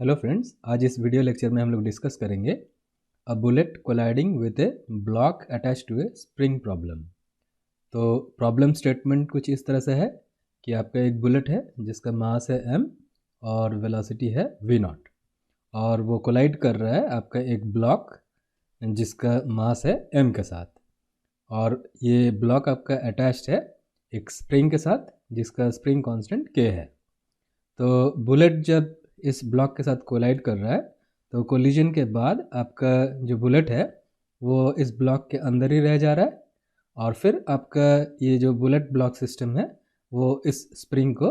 Hello friends, आज इस video lecture में हम लोग डिस्कस करेंगे a bullet colliding with a block attach to a spring problem. तो प्रॉब्लम स्टेटमेंट कुछ इस तरह से है कि आपका एक बुलेट है जिसका मास है m और वेलोसिटी है v0 और वो कोलाइड कर रहा है आपका एक ब्लॉक जिसका मास है m के साथ, और ये ब्लॉक आपका अटैच्ड है एक स्प्रिंग के साथ जिसका स्प्रिंग कांस्टेंट k है। तो बुलेट जब इस ब्लॉक के साथ कोलाइड कर रहा है तो कोलिजन के बाद आपका जो बुलेट है वो इस ब्लॉक के अंदर ही रह जा रहा है, और फिर आपका ये जो बुलेट ब्लॉक सिस्टम है वो इस स्प्रिंग को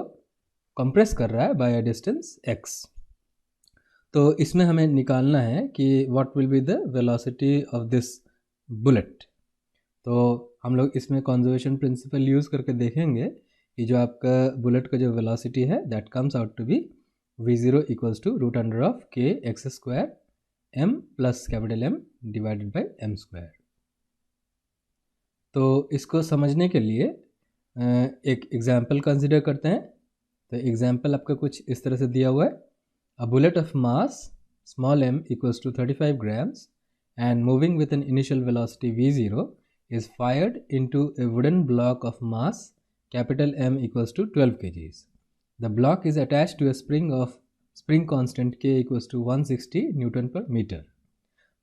कंप्रेस कर रहा है बाय अ डिस्टेंस x। तो इसमें हमें निकालना है कि what will be the velocity of this bullet. तो हम लोग इसमें कंजर्वेशन प्रिंसिपल यूज़ करके देखेंगे कि जो आपका बुलेट का जो वेलोसिटी है that comes out to be v0 equals to root under of k x square m plus capital M divided by m square. तो इसको समझने के लिए एक एग्जाम्पल कंसिडर करते हैं। तो एग्जाम्पल आपका कुछ इस तरह से दिया हुआ है। A bullet of mass small m equals to 35 grams and moving with an initial velocity v0 is fired into a wooden block of mass capital M equals to 12 kgs. The block is attached to a spring constant k equals to 160 Newton per meter.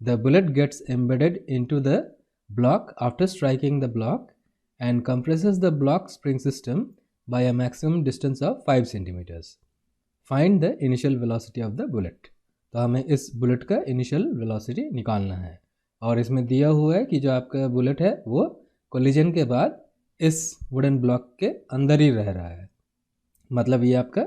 The bullet gets embedded into the block after striking the block and compresses the block spring system by a maximum distance of 5 centimeters. Find the initial velocity of the bullet. तो हमें इस bullet का initial velocity निकालना है, और इसमें दिया हुआ है कि जो आपका बुलेट है वो कोलिजन के बाद इस वुडन ब्लॉक के अंदर ही रह रहा है, मतलब ये आपका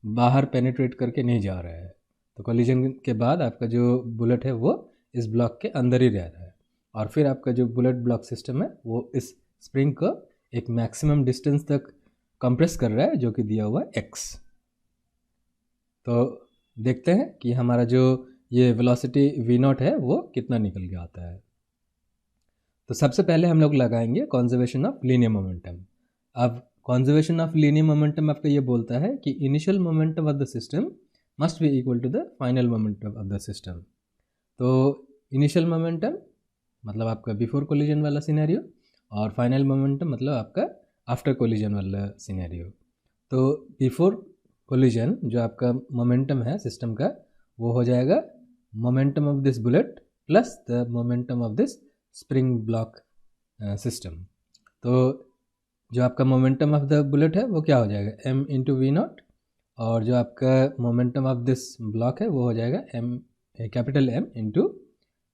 बाहर पेनिट्रेट करके नहीं जा रहा है। तो कोलिजन के बाद आपका जो बुलेट है वो इस ब्लॉक के अंदर ही रह रहा है, और फिर आपका जो बुलेट ब्लॉक सिस्टम है वो इस स्प्रिंग को एक मैक्सिमम डिस्टेंस तक कंप्रेस कर रहा है जो कि दिया हुआ है x। तो देखते हैं कि हमारा जो ये वेलोसिटी v0 है वो कितना निकल के आता है। तो सबसे पहले हम लोग लगाएंगे कॉन्जर्वेशन ऑफ लीनियर मोमेंटम। अब कॉन्जर्वेशन ऑफ लीनियर मोमेंटम आपका ये बोलता है कि initial momentum of the system must be equal to the final momentum of the system. तो इनिशियल मोमेंटम मतलब आपका बिफोर कोलिजन वाला सिनेरियो, और फाइनल मोमेंटम मतलब आपका आफ्टर कोलिजन वाला सिनेरियो। तो बिफोर कोलिजन जो आपका मोमेंटम है सिस्टम का वो हो जाएगा momentum of this bullet plus the momentum of this spring block system. तो जो आपका मोमेंटम ऑफ द बुलेट है वो क्या हो जाएगा m इंटू v0, और जो आपका मोमेंटम ऑफ दिस ब्लॉक है वो हो जाएगा m capital M into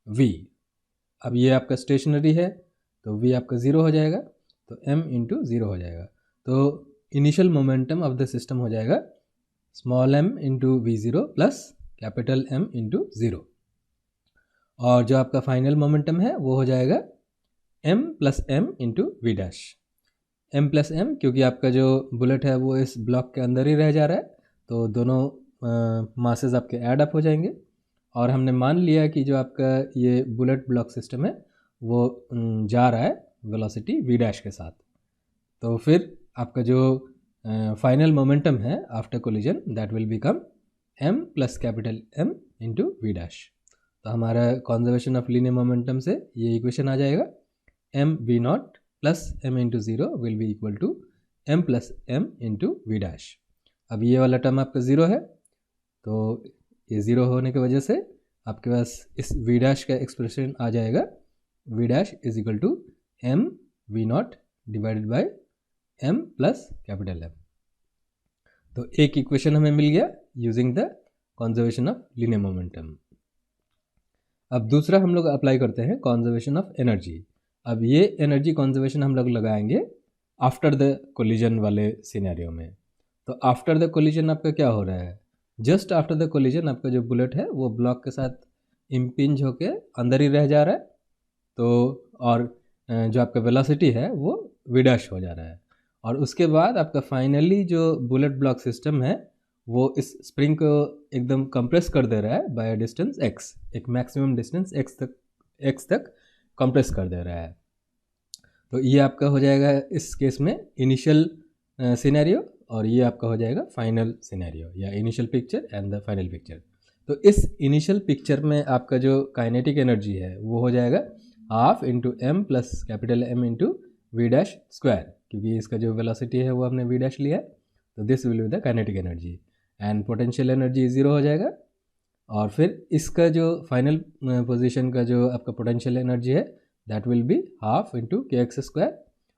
v। अब ये आपका स्टेशनरी है तो v आपका ज़ीरो हो जाएगा, तो m इंटू ज़ीरो हो जाएगा। तो initial momentum of the system हो जाएगा small m into v0 plus capital M into zero, और जो आपका फाइनल मोमेंटम है वो हो जाएगा m plus m into v dash. m plus m क्योंकि आपका जो बुलेट है वो इस ब्लॉक के अंदर ही रह जा रहा है, तो दोनों मासेस आपके ऐड अप हो जाएंगे, और हमने मान लिया कि जो आपका ये बुलेट ब्लॉक सिस्टम है वो जा रहा है वेलोसिटी v डैश के साथ। तो फिर आपका जो फाइनल मोमेंटम है after collision that will become m plus capital M into v dash. तो हमारा कॉन्जर्वेशन ऑफ लीनियर मोमेंटम से ये इक्वेशन आ जाएगा m v0 plus m into zero will be equal to m plus m into v dash. अब ये वाला term आपका zero है, तो ये ज़ीरो होने की वजह से आपके पास इस v डैश का एक्सप्रेशन आ जाएगा v dash is equal to m v0 divided by m plus capital M। तो एक इक्वेशन हमें मिल गया using the conservation of linear momentum. अब दूसरा हम लोग अप्लाई करते हैं कॉन्जर्वेशन ऑफ एनर्जी। अब ये एनर्जी कॉन्जर्वेशन हम लोग लगाएंगे आफ्टर द कोलिजन वाले सिनेरियो में। तो आफ्टर द कोलिजन आपका क्या हो रहा है, जस्ट आफ्टर द कोलिजन आपका जो बुलेट है वो ब्लॉक के साथ इम्पिंज होके अंदर ही रह जा रहा है, तो और जो आपका वेलोसिटी है वो v डैश हो जा रहा है, और उसके बाद आपका फाइनली जो बुलेट ब्लॉक सिस्टम है वो इस स्प्रिंग को एकदम कंप्रेस कर दे रहा है बाय डिस्टेंस x, एक मैक्सिमम डिस्टेंस x तक कंप्रेस कर दे रहा है। तो ये आपका हो जाएगा इस केस में इनिशियल सिनेरियो, और ये आपका हो जाएगा फाइनल सिनेरियो या initial picture and the final picture. तो इस इनिशियल पिक्चर में आपका जो काइनेटिक एनर्जी है वो हो जाएगा half into M plus capital M into V dash square, क्योंकि इसका जो वेलोसिटी है वो हमने वी डैश लिया है, तो this will be the kinetic energy and potential energy zero हो जाएगा। और फिर इसका जो फाइनल पोजीशन का जो आपका पोटेंशियल एनर्जी है that will be half into के एक्स स्क्वायर,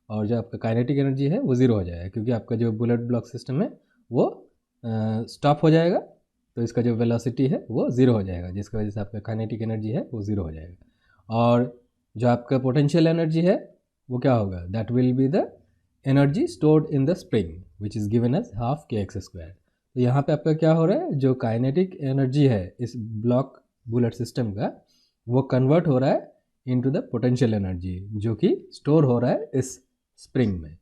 और जो आपका काइनेटिक एनर्जी है वो ज़ीरो हो जाएगा क्योंकि आपका जो बुलेट ब्लॉक सिस्टम है वो स्टॉप हो जाएगा, तो इसका जो वेलोसिटी है वो ज़ीरो हो जाएगा, जिसकी वजह से आपका काइनेटिक एनर्जी है वो ज़ीरो हो जाएगा। और जो आपका पोटेंशियल एनर्जी है वो क्या होगा, that will be the energy stored in the spring which is given as half K x square. तो यहाँ पे आपका क्या हो रहा है, जो काइनेटिक एनर्जी है इस ब्लॉक बुलेट सिस्टम का वो कन्वर्ट हो रहा है इनटू द पोटेंशियल एनर्जी जो कि स्टोर हो रहा है इस स्प्रिंग में।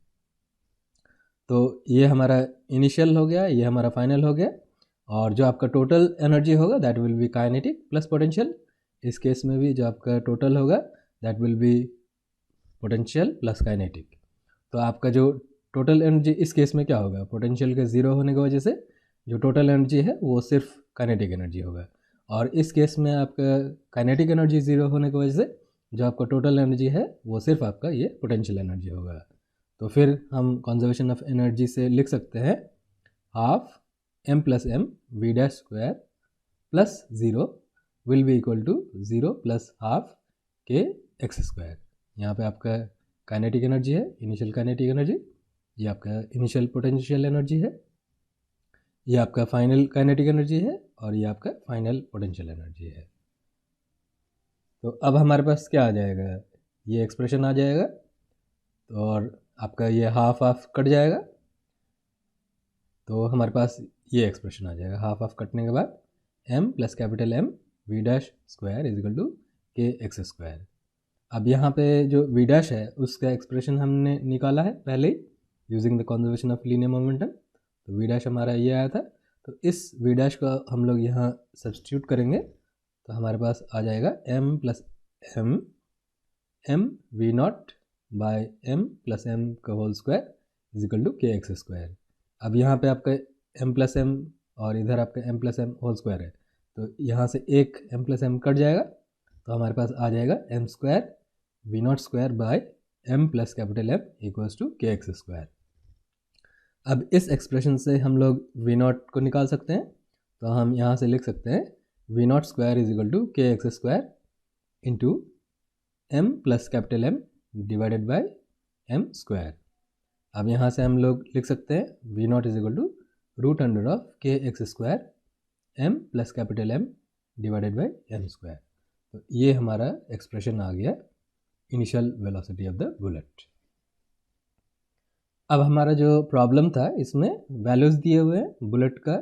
तो ये हमारा इनिशियल हो गया, ये हमारा फाइनल हो गया, और जो आपका टोटल एनर्जी होगा that will B kinetic plus potential. इस केस में भी जो आपका टोटल होगा that will B potential plus kinetic. तो आपका जो टोटल एनर्जी इस केस में क्या होगा, पोटेंशियल के ज़ीरो होने की वजह से जो टोटल एनर्जी है वो सिर्फ काइनेटिक एनर्जी होगा, और इस केस में आपका काइनेटिक एनर्जी ज़ीरो होने की वजह से जो आपका टोटल एनर्जी है वो सिर्फ आपका ये पोटेंशियल एनर्जी होगा। तो फिर हम कंजर्वेशन ऑफ एनर्जी से लिख सकते हैं half M plus M V dash square plus zero will be equal to zero plus half K x square. यहाँ पे आपका काइनेटिक एनर्जी है, इनिशियल काइनेटिक एनर्जी, ये आपका इनिशियल पोटेंशियल एनर्जी है, ये आपका फाइनल काइनेटिक एनर्जी है, और ये आपका फाइनल पोटेंशियल एनर्जी है। तो अब हमारे पास क्या आ जाएगा, ये एक्सप्रेशन आ जाएगा, और आपका ये हाफ हाफ कट जाएगा, तो हमारे पास ये एक्सप्रेशन आ जाएगा। हाफ हाफ कटने के बाद m plus capital M V dash square is equal to के एक्स स्क्वायर। अब यहाँ पे जो वी डैश है उसका एक्सप्रेशन हमने निकाला है पहले ही using the conservation of linear momentum, तो वी डैश हमारा ये आया था, तो इस वी डैश को हम लोग यहाँ सब्स्टिट्यूट करेंगे, तो हमारे पास आ जाएगा m plus M v nought by m plus M का whole square is equal to के एक्स स्क्वायर। अब यहाँ पे आपका m प्लस एम और इधर आपका m plus M whole square है, तो यहाँ से एक m प्लस एम कट जाएगा, तो हमारे पास आ जाएगा m square V not square by m plus capital M equals to के एक्स स्क्वायर। अब इस एक्सप्रेशन से हम लोग वी नॉट को निकाल सकते हैं, तो हम यहाँ से लिख सकते हैं v not square is equal to के x square into m plus capital M divided by m square. अब यहाँ से हम लोग लिख सकते हैं v not is equal to root under of k x square m plus capital M divided by m square. तो ये हमारा एक्सप्रेशन आ गया initial velocity of the bullet. अब हमारा जो प्रॉब्लम था इसमें वैल्यूज़ दिए हुए हैं, बुलेट का,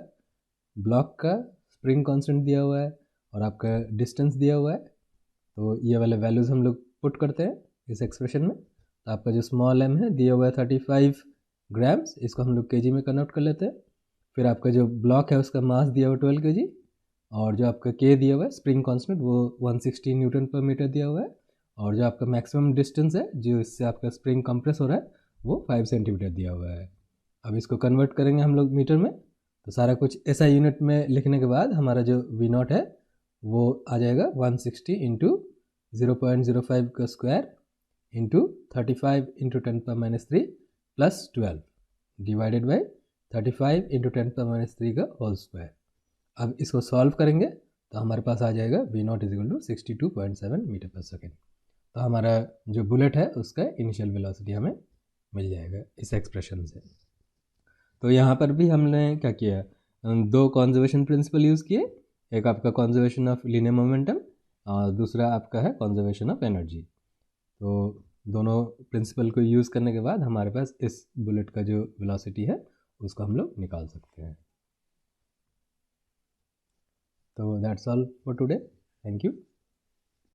ब्लॉक का, स्प्रिंग कांस्टेंट दिया हुआ है और आपका डिस्टेंस दिया हुआ है। तो ये वाले वैल्यूज़ हम लोग पुट करते हैं इस एक्सप्रेशन में। तो आपका जो स्मॉल m है दिया हुआ है 35 ग्राम्स, इसको हम लोग kg में कन्वर्ट कर लेते हैं। फिर आपका जो ब्लॉक है उसका मास दिया हुआ 12 kg, और जो आपका k दिया हुआ है स्प्रिंग कांस्टेंट वो 160 न्यूटन पर मीटर दिया हुआ है, और जो आपका मैक्सिमम डिस्टेंस है जो इससे आपका स्प्रिंग कंप्रेस हो रहा है वो 5 सेंटीमीटर दिया हुआ है। अब इसको कन्वर्ट करेंगे हम लोग मीटर में, तो सारा कुछ ऐसा यूनिट में लिखने के बाद हमारा जो वी नॉट है वो आ जाएगा 160 इंटू 0.05 का square into 35 into 10⁻³ plus 12 divided by 35 into 10⁻³ का होल स्क्वायर। अब इसको सॉल्व करेंगे तो हमारे पास आ जाएगा V not is equal to 62.7 metre per second. तो हमारा जो बुलेट है उसका इनिशियल वेलोसिटी हमें मिल जाएगा इस एक्सप्रेशन से। तो यहाँ पर भी हमने क्या किया, दो कॉन्जर्वेशन प्रिंसिपल यूज़ किए, एक आपका कॉन्जर्वेशन ऑफ लीनियर मोमेंटम और दूसरा आपका है कॉन्जर्वेशन ऑफ एनर्जी। तो दोनों प्रिंसिपल को यूज़ करने के बाद हमारे पास इस बुलेट का जो वेलोसिटी है उसको हम लोग निकाल सकते हैं। तो that's all for today, thank you.